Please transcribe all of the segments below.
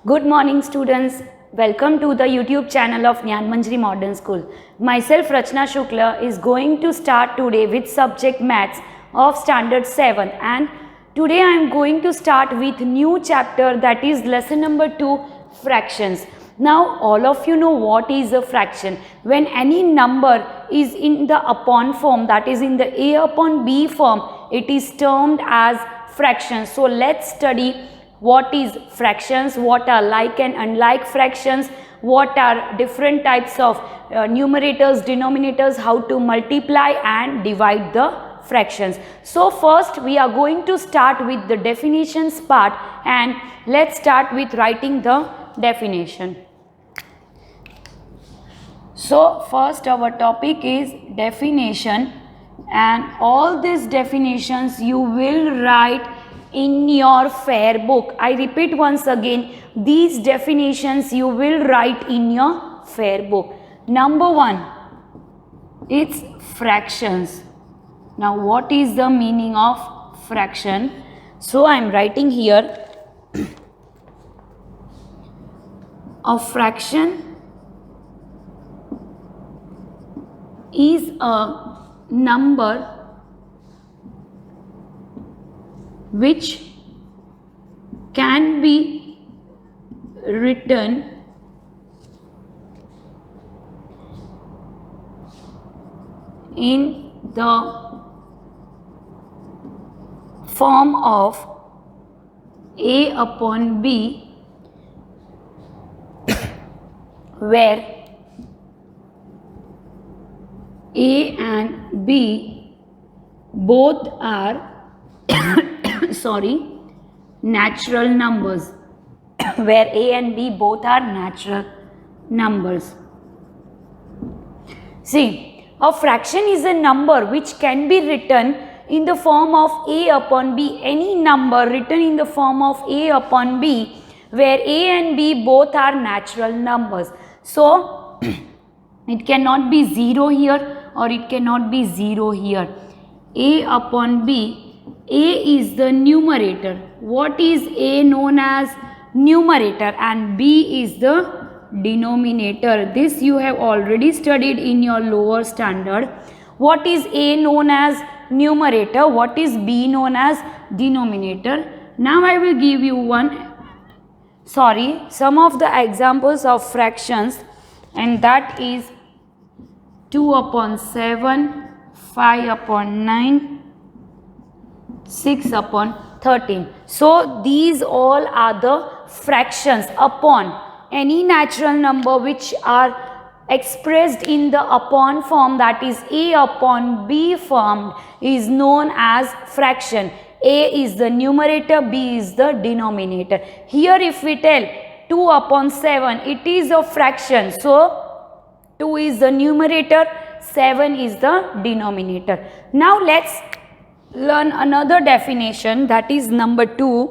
Good morning students. Welcome to the YouTube channel of Eng.Med Modern School. Myself Rachana Shukla is going to start today with subject maths of standard 7, and today I am going to start with new chapter, that is lesson number 2, fractions. Now all of you know what is a fraction. When any number is in the upon form, that is in the a upon b form, it is termed as fractions. So let's study what is fractions, what are like and unlike fractions, what are different types of numerators, denominators, how to multiply and divide the fractions. So first we are going to start with the definitions part, and let's start with writing the definition. So first our topic is definition, and all these definitions you will write in your fair book. I repeat once again, these definitions you will write in your fair book. Number 1, it's fractions. Now what is the meaning of fraction? So I am writing here, a fraction is a number which can be written in the form of a upon b, where a and b both are natural numbers, where a and b both are natural numbers. See, a fraction is a number which can be written in the form of a upon b, any number written in the form of a upon b, where a and b both are natural numbers. So it cannot be 0 here or it cannot be 0 here. A upon b, a is the numerator. What is a known as? Numerator, and b is the denominator. This you have already studied in your lower standard. What is a known as? Numerator. What is b known as? Denominator. Now I will give you some of the examples of fractions, and that is 2 upon 7, 5 upon 9, 6 upon 13. So these all are the fractions upon any natural number which are expressed in the upon form, that is a upon b form, is known as fraction. A is the numerator, b is the denominator. Here if we tell 2 upon 7, it is a fraction. So 2 is the numerator, 7 is the denominator. Now let's learn another definition, that is number 2,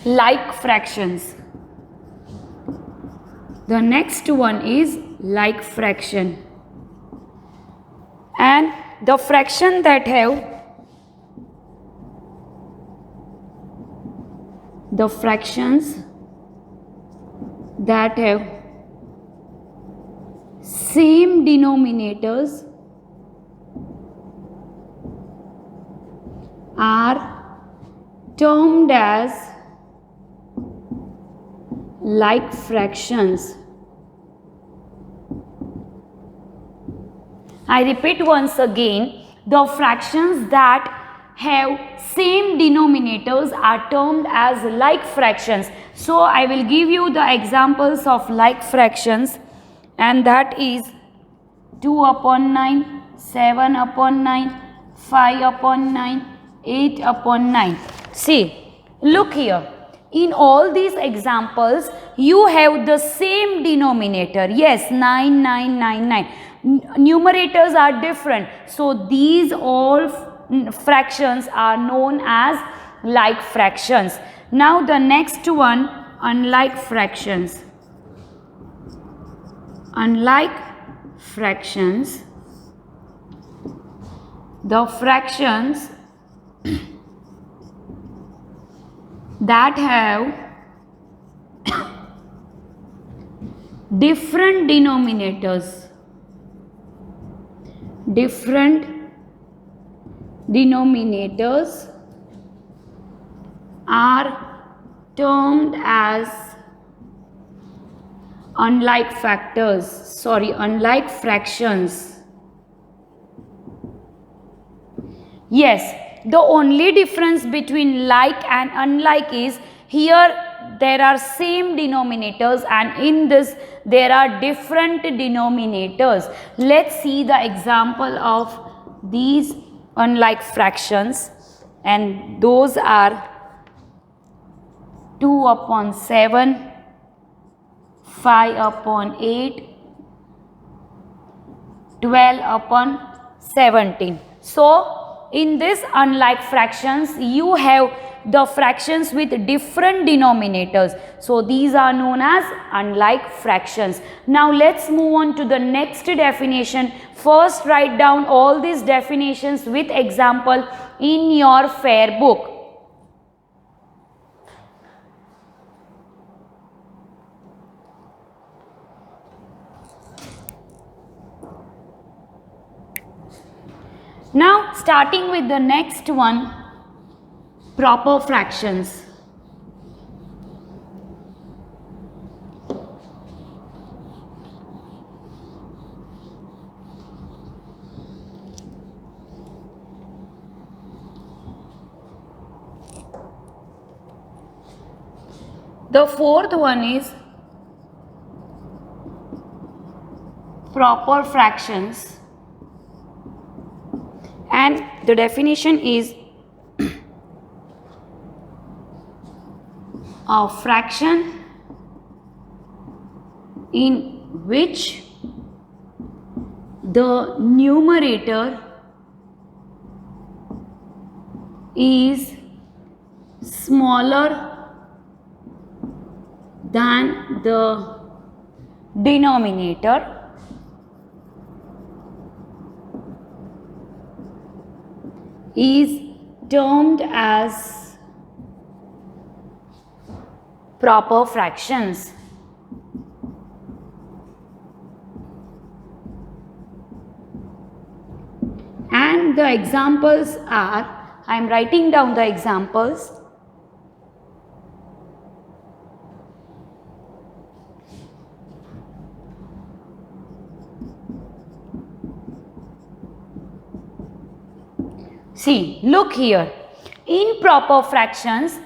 like fractions. The next one is like fraction, and the fraction that have same denominators are termed as like fractions. I repeat once again, the fractions that have same denominators are termed as like fractions. So I will give you the examples of like fractions, and that is 2 upon 9, 7 upon 9, 5 upon 9, 8 upon 9. See, look here. In all these examples, you have the same denominator. Yes, 9, 9, 9, 9. Numerators are different. So these all fractions are known as like fractions. Now the next one, unlike fractions. Unlike fractions, the fractions that have different denominators are termed as unlike fractions. Yes, the only difference between like and unlike is here there are same denominators and in this there are different denominators. Let's see the example of these unlike fractions, and those are 2 upon 7, 5 upon 8, 12 upon 17. So, in this unlike fractions, you have the fractions with different denominators. So, these are known as unlike fractions. Now, let's move on to the next definition. First, write down all these definitions with example in your fair book. Now, starting with the next one, proper fractions. The fourth one is proper fractions. And the definition is a fraction in which the numerator is smaller than the denominator is termed as proper fractions. And the examples are, I am writing down the examples. See, look here. Improper fractions,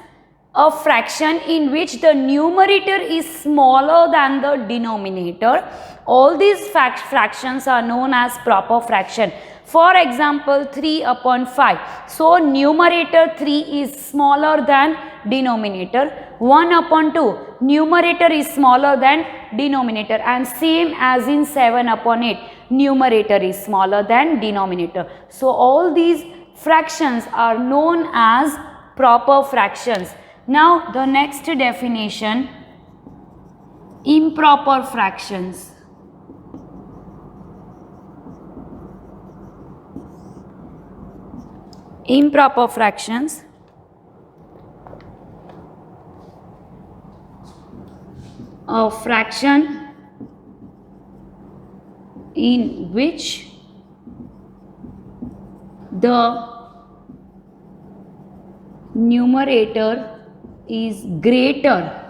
a fraction in which the numerator is smaller than the denominator. All these fractions are known as proper fraction. For example, 3 upon 5. So, numerator 3 is smaller than denominator. 1 upon 2. Numerator is smaller than denominator. And same as in 7 upon 8. Numerator is smaller than denominator. So, all these fractions are known as proper fractions. Now, the next definition, improper fractions. Improper fractions a fraction in which the numerator is greater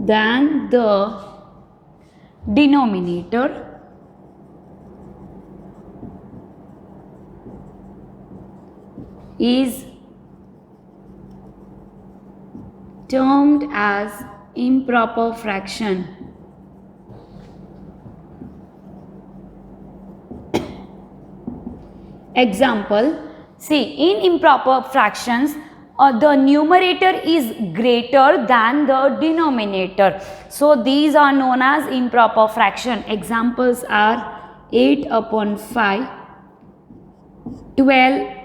than the denominator is termed as improper fraction. Example, see, in improper fractions, the numerator is greater than the denominator. So, these are known as improper fraction. Examples are 8 upon 5, 12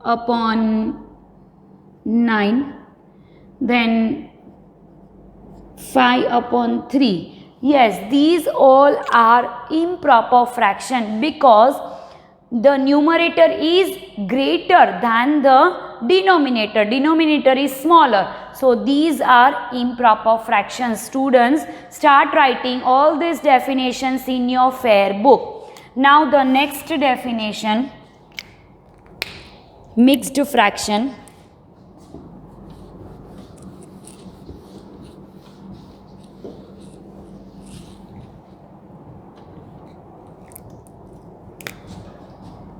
upon 9, then 5 upon 3. Yes, these all are improper fraction because the numerator is greater than the denominator. Denominator is smaller. So these are improper fractions. Students, start writing all these definitions in your fair book. Now the next definition, mixed fraction.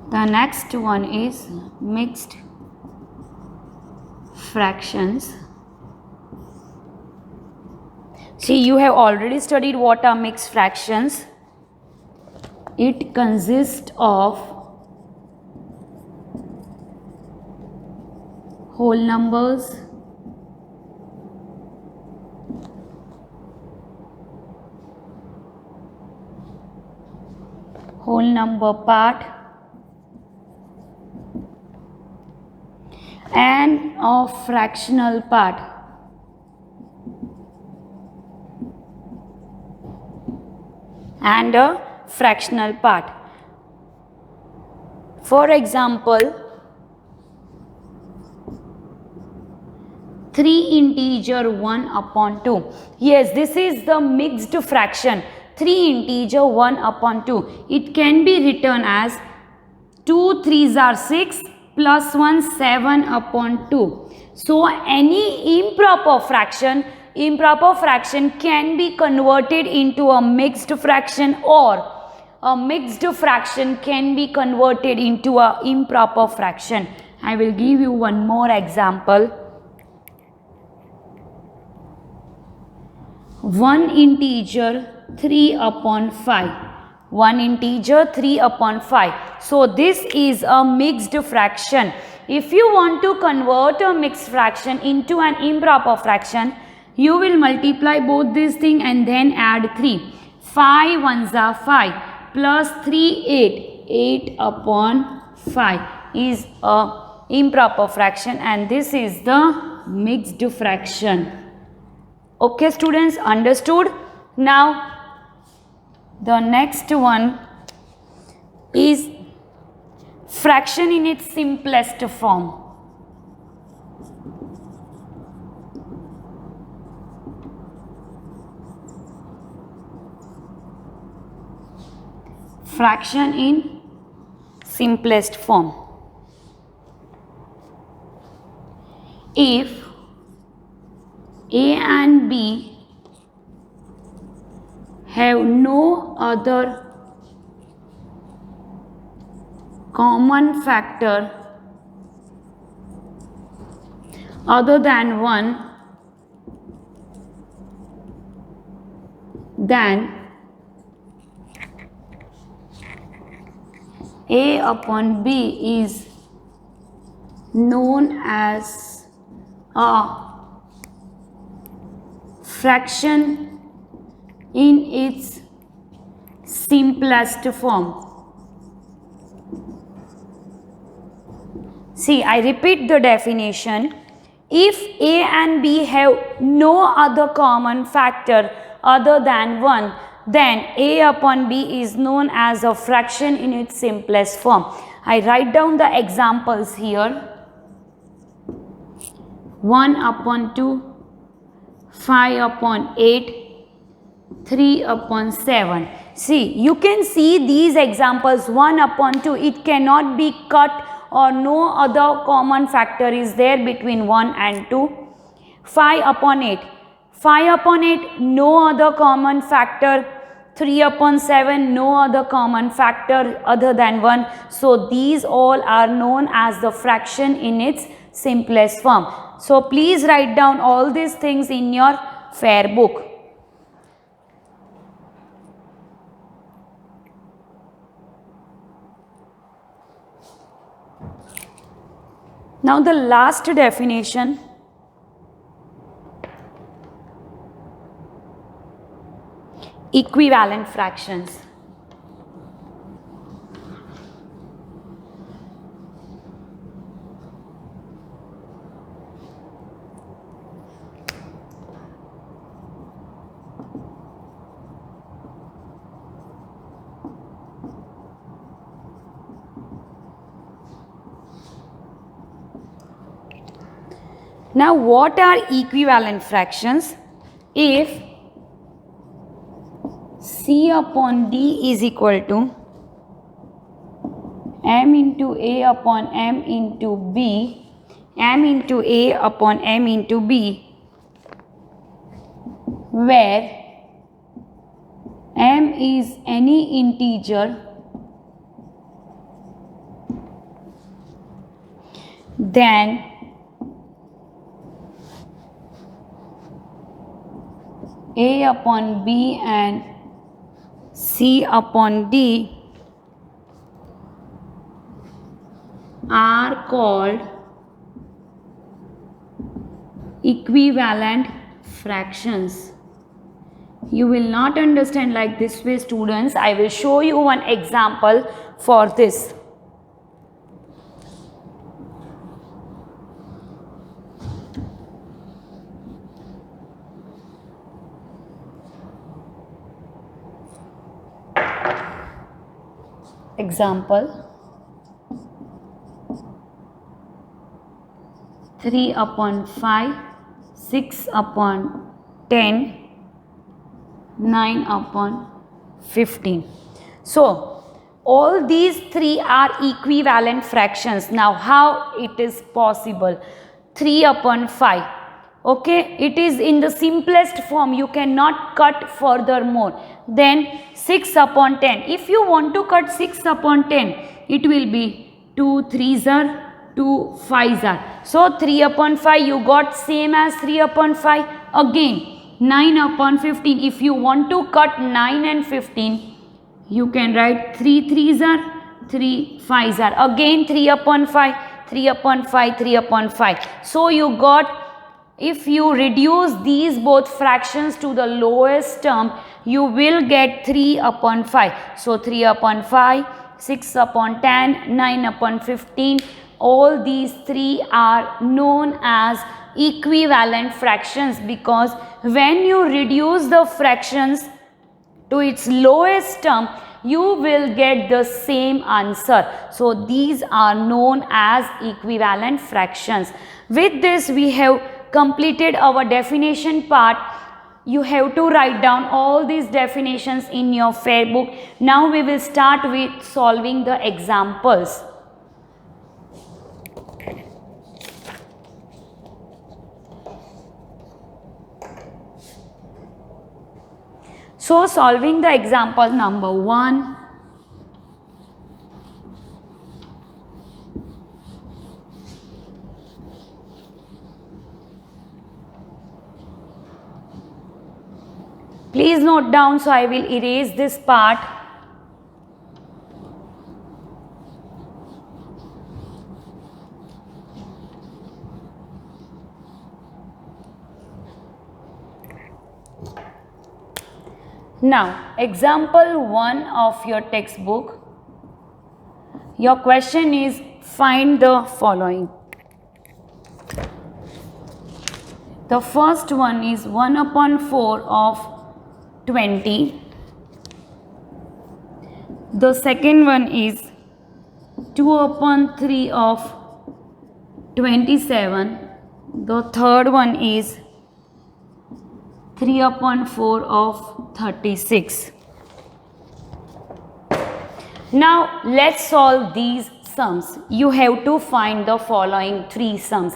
The next one is mixed fractions. See, you have already studied what are mixed fractions. It consists of whole numbers, whole number part, and of fractional part. And a fractional part. For example, 3 integer 1 upon 2. Yes, this is the mixed fraction. 3 integer 1 upon 2. It can be written as 2 3s are 6 plus 1 7 upon 2. So any improper fraction can be converted into a mixed fraction, or a mixed fraction can be converted into a improper fraction. I will give you one more example. 1 integer 3 upon 5. 1 integer 3 upon 5. So this is a mixed fraction. If you want to convert a mixed fraction into an improper fraction, you will multiply both these things and then add 3. 5 ones are 5 plus 3 8. 8 upon 5 is a improper fraction, and this is the mixed fraction. Okay students, understood? Now the next one is fraction in its simplest form. Fraction in simplest form. If A and B have no other common factor other than 1, then A upon B is known as a fraction in its simplest form. See, I repeat the definition. If A and B have no other common factor other than 1, then A upon B is known as a fraction in its simplest form. I write down the examples here. 1 upon 2, 5 upon 8, 3 upon 7. See, you can see these examples. 1 upon 2, it cannot be cut, or no other common factor is there between 1 and 2. 5 upon 8. 5 upon 8, no other common factor. 3 upon 7, no other common factor other than 1. So these all are known as the fraction in its simplest form. So please write down all these things in your fair book. Now the last definition, equivalent fractions. Now what are equivalent fractions? If C upon D is equal to M into A upon M into B, M into A upon M into B, where M is any integer, then A upon B and C upon D are called equivalent fractions. You will not understand like this way, students. I will show you one example for this. Example 3 upon 5, 6 upon 10, 9 upon 15. So all these three are equivalent fractions. Now how it is possible? 3 upon 5. Okay, it is in the simplest form. You cannot cut furthermore. Then 6 upon 10. If you want to cut 6 upon 10, it will be 2 3s are 2 5s are. So 3 upon 5 you got same as 3 upon 5. Again 9 upon 15. If you want to cut 9 and 15, you can write 3 3s are 3 5s are. Again 3 upon 5, 3 upon 5, 3 upon 5. So you got, if you reduce these both fractions to the lowest term, you will get 3 upon 5. So 3 upon 5, 6 upon 10, 9 upon 15. All these three are known as equivalent fractions, because when you reduce the fractions to its lowest term, you will get the same answer. So these are known as equivalent fractions. With this we have completed our definition part. You have to write down all these definitions in your fair book. Now we will start with solving the examples. So solving the example number 1. Please note down, so I will erase this part. Now, example 1 of your textbook. Your question is, find the following. The first one is 1 upon 4 of 20. The second one is 2 upon 3 of 27. The third one is 3 upon 4 of 36. Now let's solve these sums. You have to find the following three sums.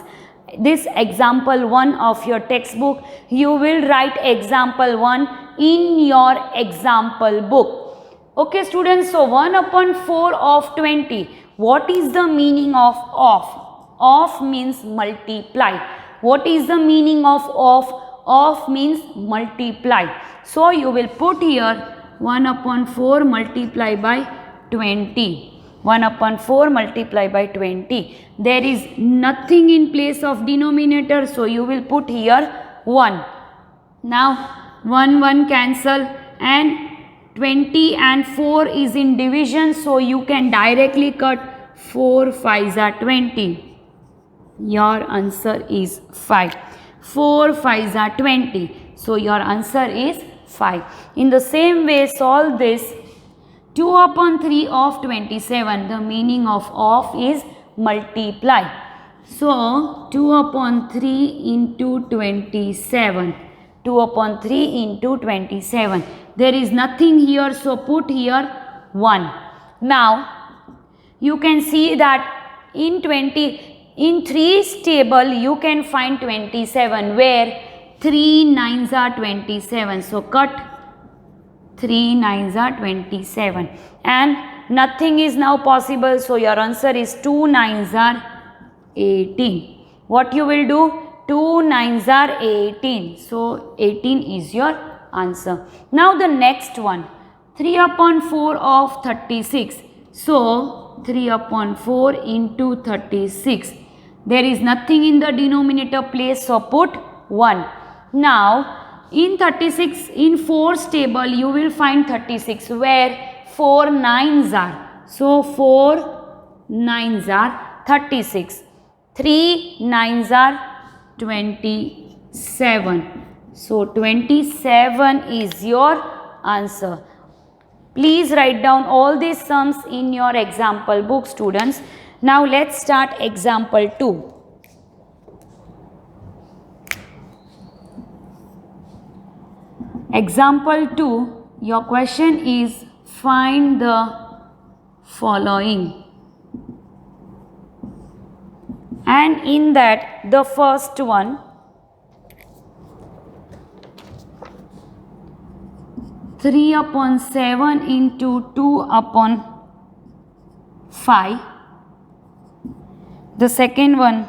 This example 1 of your textbook, you will write example 1 in your example book. Okay students, so 1 upon 4 of 20. What is the meaning of off? Off means multiply. What is the meaning of off? Off means multiply. So you will put here 1 upon 4 multiply by 20. 1 upon 4 multiply by 20. There is nothing in place of denominator, so you will put here 1. Now 1 cancel, and 20 and 4 is in division, so you can directly cut 4 5s are 20. Your answer is 5. 4 5s are 20. So your answer is 5. In the same way, solve this. 2 upon 3 of 27. The meaning of is multiply. So 2 upon 3 into 27. 2 upon 3 into 27. There is nothing here, so put here 1. Now you can see that in 3's table you can find 27, where 3 9s are 27. So cut 3 9s are 27, and nothing is now possible. So your answer is 2 9s are 18. What you will do? 2 9s are 18. So 18 is your answer. Now the next one, 3 upon 4 of 36. So 3 upon 4 into 36. There is nothing in the denominator place, so put 1. Now in 36, in 4's table you will find 36, where 4 9s are. So 4 9s are 36. 3 9s are 27. So 27 is your answer. Please write down all these sums in your example book, students. Now let's start example 2. Example 2, your question is find the following. And in that, the first one, 3 upon 7 into 2 upon 5. The second one,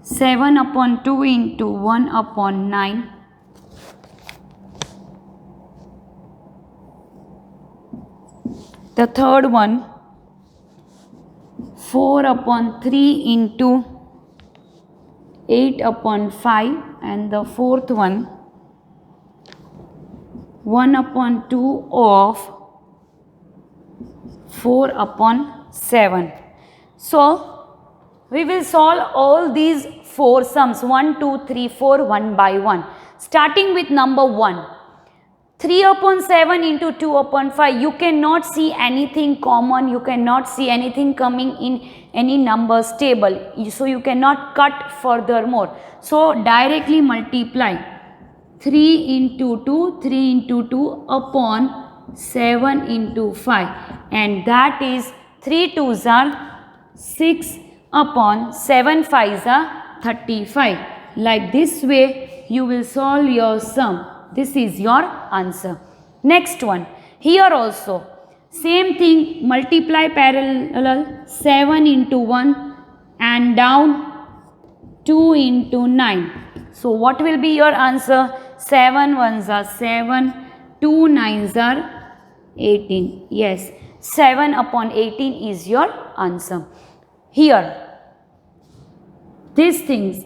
7 upon 2 into 1 upon 9. The third one, 4 upon 3 into 8 upon 5. And the fourth one, 1 upon 2 of 4 upon 7. So we will solve all these 4 sums, 1, 2, 3, 4, one by one. Starting with number 1. 3 upon 7 into 2 upon 5. You cannot see anything common. You cannot see anything coming in any numbers table. So you cannot cut furthermore. So directly multiply. 3 into 2, 3 into 2 upon 7 into 5. And that is 3 2s are 6 upon 7 5s are 35. Like this way you will solve your sum. This is your answer. Next one. Here also same thing, multiply parallel, 7 into 1 and down 2 into 9. So what will be your answer? 7 1s are 7, 2 9s are 18. Yes, 7 upon 18 is your answer. Here, these things,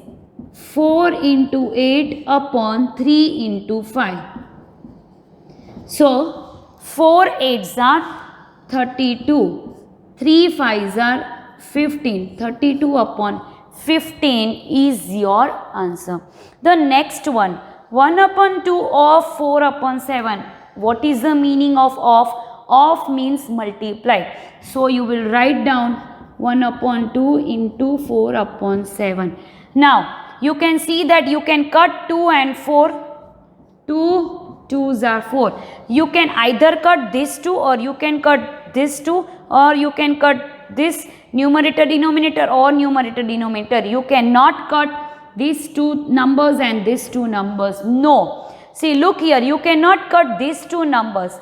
4 into 8 upon 3 into 5. So 4 8s are 32, 3 5s are 15, 32 upon 15 is your answer. The next one, 1 upon 2 of 4 upon 7. What is the meaning of of? Of means multiply. So you will write down 1 upon 2 into 4 upon 7. Now you can see that you can cut 2 and 4. 2 2s are 4. You can either cut this 2 or you can cut this 2, or you can cut this numerator denominator or numerator denominator. You cannot cut these two numbers and these two numbers. No. See, look here, you cannot cut these two numbers.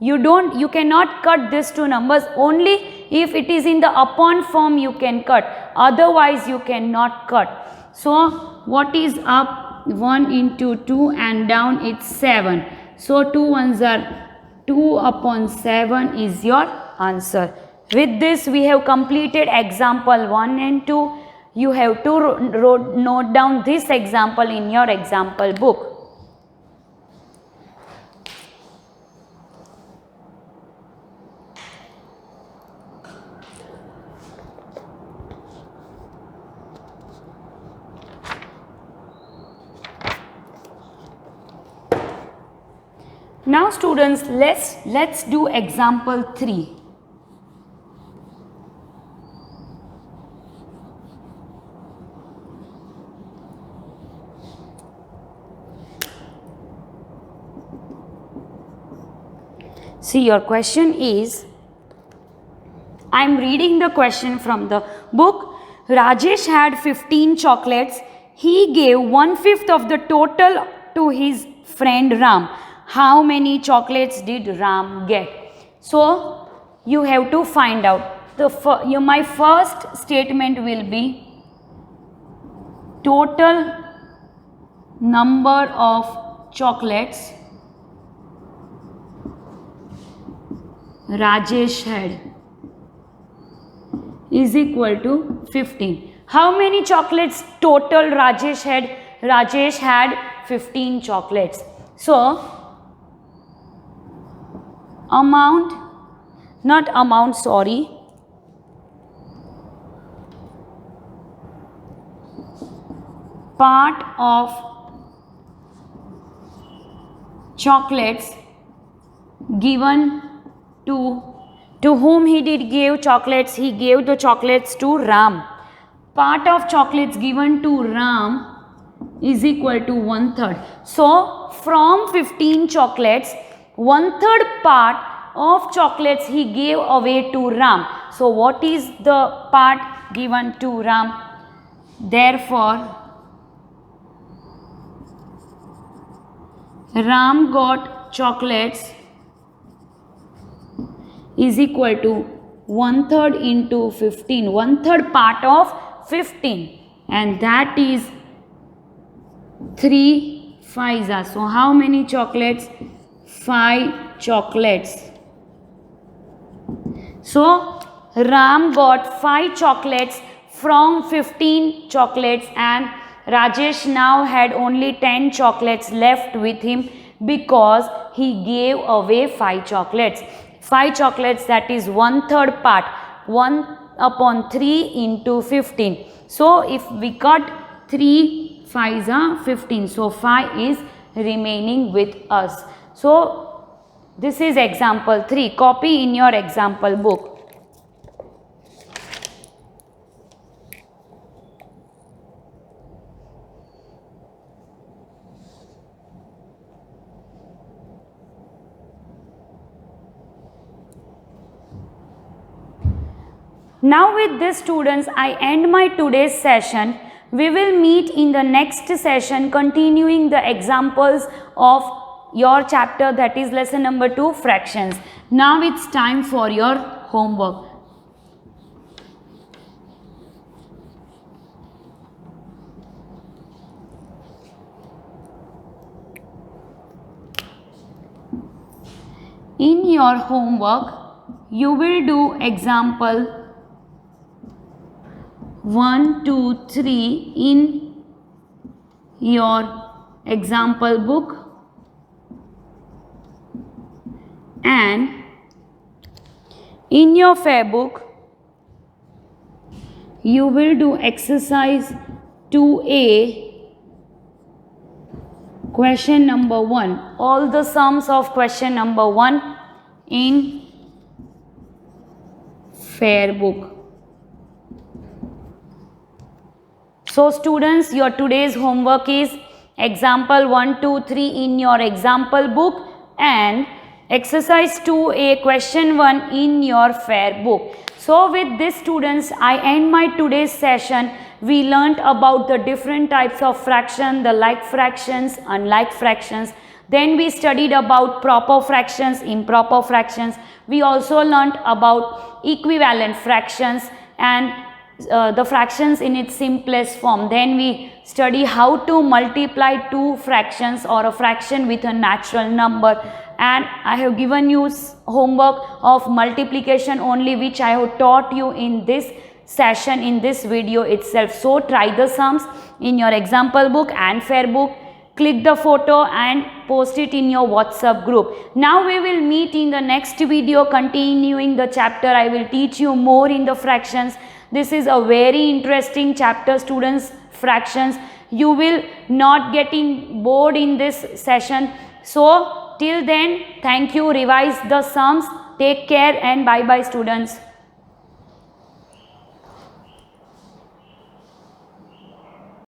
You cannot cut these two numbers. Only if it is in the upon form you can cut. Otherwise you cannot cut. So what is up? 1 into 2 and down it's 7. So 2 1s are 2 upon 7 is your answer. With this we have completed example 1 and 2. You have to note down this example in your example book. Now students, let's do example 3. See, your question is, I am reading the question from the book. Rajesh had 15 chocolates. He gave 1/5 of the total to his friend Ram. How many chocolates did Ram get? So, you have to find out. My first statement will be total number of chocolates Rajesh had is equal to 15. How many chocolates total Rajesh had? Rajesh had 15 chocolates. So, part of chocolates given to whom he did give chocolates? He gave the chocolates to Ram. Part of chocolates given to Ram is equal to 1/3. So, from 15 chocolates, 1/3 part of chocolates he gave away to Ram. So, what is the part given to Ram? Therefore, Ram got chocolates is equal to 1/3 into 15, 1/3 part of 15, and that is 3 5s. So, how many chocolates? 5 chocolates. So, Ram got 5 chocolates from 15 chocolates, and Rajesh now had only 10 chocolates left with him because he gave away 5 chocolates. 5 chocolates, that is 1/3 part, 1/3 into 15. So, if we cut 3 5s are 15. So, 5 is remaining with us. So, this is example 3. Copy in your example book. Now with this, students, I end my today's session. We will meet in the next session continuing the examples of your chapter, that is lesson number 2, fractions. Now it's time for your homework. In your homework, you will do example 1, 2, 3 in your example book, and in your fair book you will do exercise 2A, question number 1, all the sums of question number 1 in fair book. So, students, your today's homework is example 1, 2, 3 in your example book and exercise 2A, question 1 in your fair book. So, with this, students, I end my today's session. We learnt about the different types of fraction, the like fractions, unlike fractions. Then we studied about proper fractions, improper fractions. We also learnt about equivalent fractions and the fractions in its simplest form. Then we study how to multiply two fractions or a fraction with a natural number, and I have given you homework of multiplication only, which I have taught you in this session, in this video itself. So, try the sums in your example book and fair book. Click the photo and post it in your WhatsApp group. Now we will meet in the next video continuing the chapter. I will teach you more in the fractions. This is a very interesting chapter, students, fractions. You will not getting bored in this session. So, till then, thank you. Revise the sums. Take care and bye-bye, students.